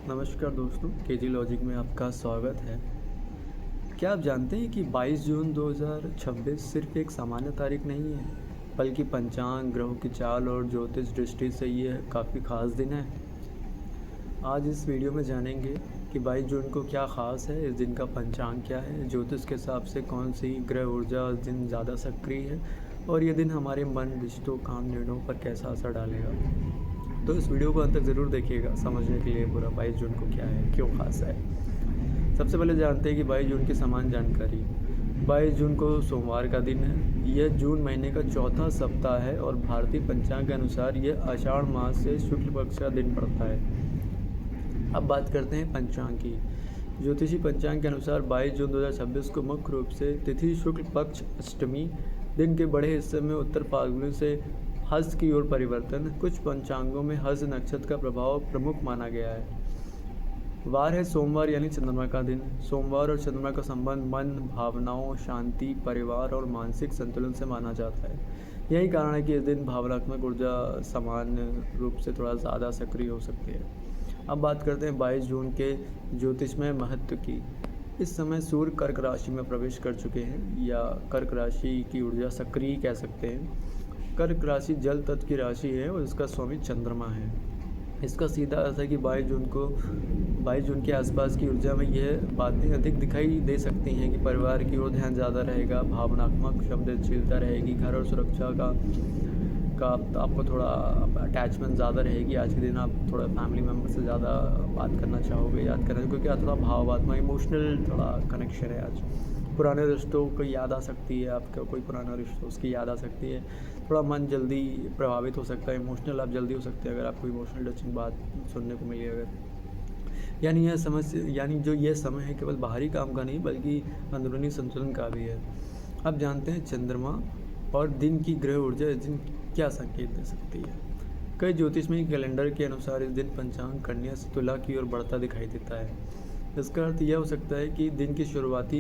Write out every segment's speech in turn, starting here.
नमस्कार दोस्तों, KG logic में आपका स्वागत है। क्या आप जानते हैं कि 22 जून 2026 सिर्फ एक सामान्य तारीख नहीं है, बल्कि पंचांग, ग्रहों की चाल और ज्योतिष दृष्टि से ये काफ़ी खास दिन है। आज इस वीडियो में जानेंगे कि 22 जून को क्या ख़ास है, इस दिन का पंचांग क्या है, ज्योतिष के हिसाब से कौन सी ग्रह ऊर्जा इस दिन ज़्यादा सक्रिय है और ये दिन हमारे मन, रिश्तों, काम, निर्णयों पर कैसा असर डालेगा। तो इस वीडियो को अंत तक ज़रूर देखिएगा समझने के लिए पूरा 22 जून को क्या है, क्यों खास है। सबसे पहले जानते हैं कि 22 जून की समान जानकारी। 22 जून को सोमवार का दिन है। यह जून महीने का चौथा सप्ताह है और भारतीय पंचांग के अनुसार यह आषाढ़ मास से शुक्ल पक्ष का दिन पड़ता है। अब बात करते हैं पंचांग की। ज्योतिषी पंचांग के अनुसार 22 जून 2026 को मुख्य रूप से तिथि शुक्ल पक्ष अष्टमी, दिन के बड़े हिस्से में उत्तर फाल्गुनी से हस्त की ओर परिवर्तन। कुछ पंचांगों में हस्त नक्षत्र का प्रभाव प्रमुख माना गया है। वार है सोमवार यानी चंद्रमा का दिन। सोमवार और चंद्रमा का संबंध मन, भावनाओं, शांति, परिवार और मानसिक संतुलन से माना जाता है। यही कारण है कि इस दिन भावनात्मक ऊर्जा सामान्य रूप से थोड़ा ज़्यादा सक्रिय हो सकती है। अब बात करते हैं 22 जून के ज्योतिषमय महत्व की। इस समय सूर्य कर्क राशि में प्रवेश कर चुके हैं, या कर्क राशि की ऊर्जा सक्रिय कह सकते हैं। कर्क राशि जल तत्व की राशि है और इसका स्वामी चंद्रमा है। इसका सीधा अर्थ है कि 22 जून के आसपास की ऊर्जा में यह बातें अधिक दिखाई दे सकती हैं कि परिवार की ओर ध्यान ज़्यादा रहेगा, भावनात्मक संवेदनशीलता रहेगी, घर और सुरक्षा का आपको थोड़ा अटैचमेंट ज़्यादा रहेगी। आज के दिन आप थोड़ा फैमिली मेम्बर से ज़्यादा बात करना चाहोगे, याद करें, क्योंकि आज थोड़ा भावात्मक इमोशनल थोड़ा कनेक्शन है। आज पुराने रिश्तों को याद आ सकती है, आपका कोई पुराना रिश्ता उसकी याद आ सकती है। थोड़ा मन जल्दी प्रभावित हो सकता है, इमोशनल आप जल्दी हो सकते हैं अगर आपको इमोशनल टचिंग बात सुनने को मिली अगर। यानी जो ये समय है केवल बाहरी काम का नहीं बल्कि अंदरूनी संतुलन का भी है। अब जानते हैं चंद्रमा और दिन की ग्रह ऊर्जा इस दिन क्या संकेत दे सकती है। कई ज्योतिषमय कैलेंडर के अनुसार इस दिन पंचांग कन्या से तुला की ओर बढ़ता दिखाई देता है। इसका अर्थ यह हो सकता है कि दिन की शुरुआत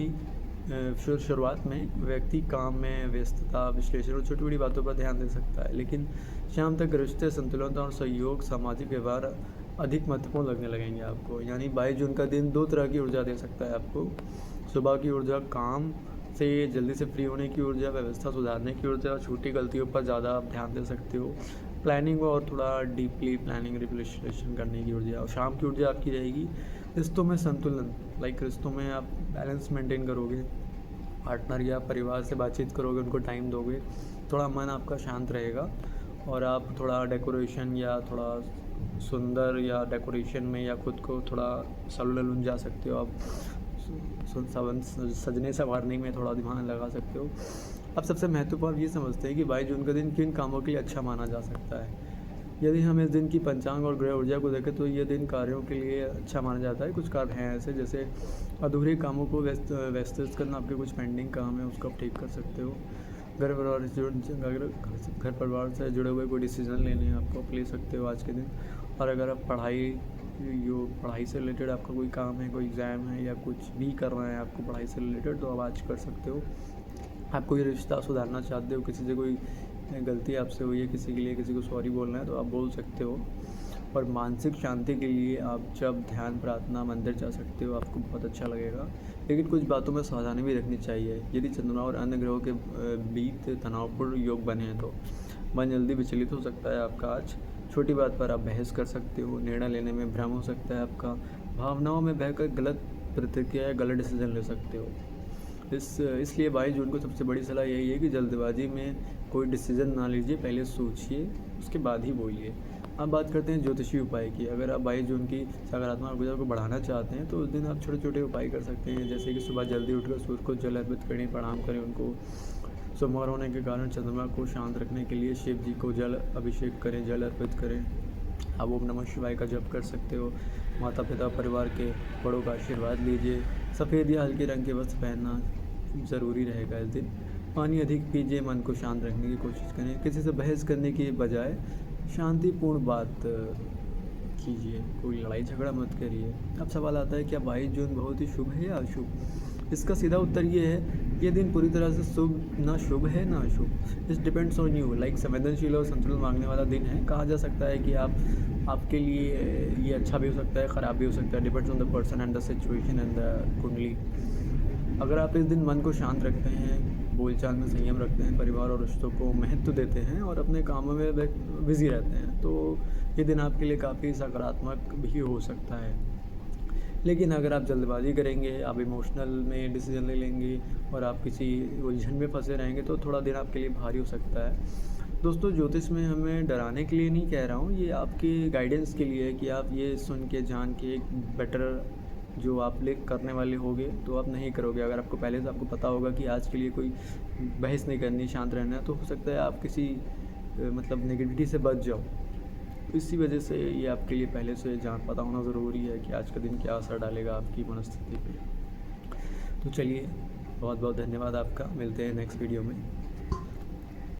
में व्यक्ति काम में व्यस्तता, विश्लेषण और छोटी बड़ी बातों पर ध्यान दे सकता है, लेकिन शाम तक रिश्ते, संतुलन और सहयोग, सामाजिक व्यवहार अधिक महत्वपूर्ण लगने लगेंगे आपको। यानी 22 जून का दिन दो तरह की ऊर्जा दे सकता है आपको। सुबह की ऊर्जा काम से जल्दी से फ्री होने की ऊर्जा, व्यवस्था सुधारने की ऊर्जा और छोटी गलतियों पर ज़्यादा आप ध्यान दे सकते हो। प्लानिंग और थोड़ा डीपली प्लानिंग विश्लेषण करने की ऊर्जा। और शाम की ऊर्जा आपकी रहेगी रिश्तों में संतुलन, रिश्तों में आप बैलेंस मेंटेन करोगे, पार्टनर या परिवार से बातचीत करोगे, उनको टाइम दोगे, थोड़ा मन आपका शांत रहेगा और आप थोड़ा डेकोरेशन या थोड़ा सुंदर या डेकोरेशन में या खुद को थोड़ा उलझ जा सकते हो। आप सजने संवारने में थोड़ा दिमाग लगा सकते हो। अब सबसे महत्वपूर्ण ये समझते हैं कि 22 जून का दिन किन कामों के लिए अच्छा माना जा सकता है। यदि हम इस दिन की पंचांग और ग्रह ऊर्जा को देखें तो यह दिन कार्यों के लिए अच्छा माना जाता है। कुछ कार्य हैं ऐसे, जैसे अधूरे कामों को व्यवस्थित करना, आपके कुछ पेंडिंग काम है उसको आप ठीक कर सकते हो। घर परिवार से जुड़े हुए कोई डिसीजन लेने हैं आपको, आप ले सकते हो आज के दिन। और अगर आप पढ़ाई से रिलेटेड आपका कोई काम है, कोई एग्ज़ाम है या कुछ भी करना है आपको पढ़ाई से रिलेटेड, तो आप आज कर सकते हो। आप कोई रिश्ता सुधारना चाहते हो, किसी से कोई गलती आपसे हुई है, किसी के लिए किसी को सॉरी बोलना है, तो आप बोल सकते हो। और मानसिक शांति के लिए आप जब ध्यान, प्रार्थना, मंदिर जा सकते हो, आपको बहुत अच्छा लगेगा। लेकिन कुछ बातों में सावधानी भी रखनी चाहिए। यदि चंद्रमा और अन्य ग्रहों के बीच तनावपूर्ण योग बने हैं तो मन जल्दी विचलित हो सकता है आपका। आज छोटी बात पर आप बहस कर सकते हो, निर्णय लेने में भ्रम हो सकता है आपका, भावनाओं में बहकर गलत प्रतिक्रिया या गलत डिसीजन ले सकते हो। इसलिए 22 जून को सबसे बड़ी सलाह यही है कि जल्दबाजी में कोई डिसीजन ना लीजिए, पहले सोचिए उसके बाद ही बोलिए। अब बात करते हैं ज्योतिषी उपाय की। अगर आप 22 जून की सकारात्मक ऊर्जा को बढ़ाना चाहते हैं तो उस दिन आप छोटे छोटे उपाय कर सकते हैं, जैसे कि सुबह जल्दी उठकर सूर्य को जल अर्पित करें, प्रणाम करें उनको। सोमवार होने के कारण चंद्रमा को शांत रखने के लिए शिव जी को जल अभिषेक करें, जल अर्पित करें। आप ओम नमः शिवाय का जप कर सकते हो। माता पिता, परिवार के बड़ों का आशीर्वाद लीजिए। सफ़ेद या हल्के रंग के वस्त्र पहनना ज़रूरी रहेगा इस दिन। पानी अधिक पीजिए, मन को शांत रखने की कोशिश करें। किसी से बहस करने की बजाय शांतिपूर्ण बात कीजिए, कोई लड़ाई झगड़ा मत करिए। अब सवाल आता है क्या 22 जून बहुत ही शुभ है या अशुभ। इसका सीधा उत्तर ये है, ये दिन पूरी तरह से शुभ है ना अशुभ। इस डिपेंड्स ऑन यू। लाइक संवेदनशील और संतुलन मांगने वाला दिन है। कहा जा सकता है कि आपके लिए ये अच्छा भी हो सकता है, ख़राब भी हो सकता है। Depends on the person and the situation and the कुंडली। अगर आप इस दिन मन को शांत रखते हैं, बोलचाल में संयम रखते हैं, परिवार और रिश्तों को महत्व देते हैं और अपने कामों में बिज़ी रहते हैं, तो ये दिन आपके लिए काफ़ी सकारात्मक भी हो सकता है। लेकिन अगर आप जल्दबाजी करेंगे, आप इमोशनल में डिसीजन ले लेंगे और आप किसी उलझन में फंसे रहेंगे, तो थोड़ा दिन आपके लिए भारी हो सकता है। दोस्तों, ज्योतिष में हमें डराने के लिए नहीं कह रहा हूँ, ये आपके गाइडेंस के लिए है कि आप ये सुन के जान के एक बेटर जो आप करने वाले होगे तो आप नहीं करोगे। अगर आपको पहले से आपको पता होगा कि आज के लिए कोई बहस नहीं करनी, शांत रहना है, तो हो सकता है आप किसी मतलब नेगेटिविटी से बच जाओ। इसी वजह से ये आपके लिए पहले से पता होना ज़रूरी है कि आज का दिन क्या असर डालेगा आपकी मनस्थिति पे। तो चलिए, बहुत बहुत धन्यवाद आपका। मिलते हैं नेक्स्ट वीडियो में।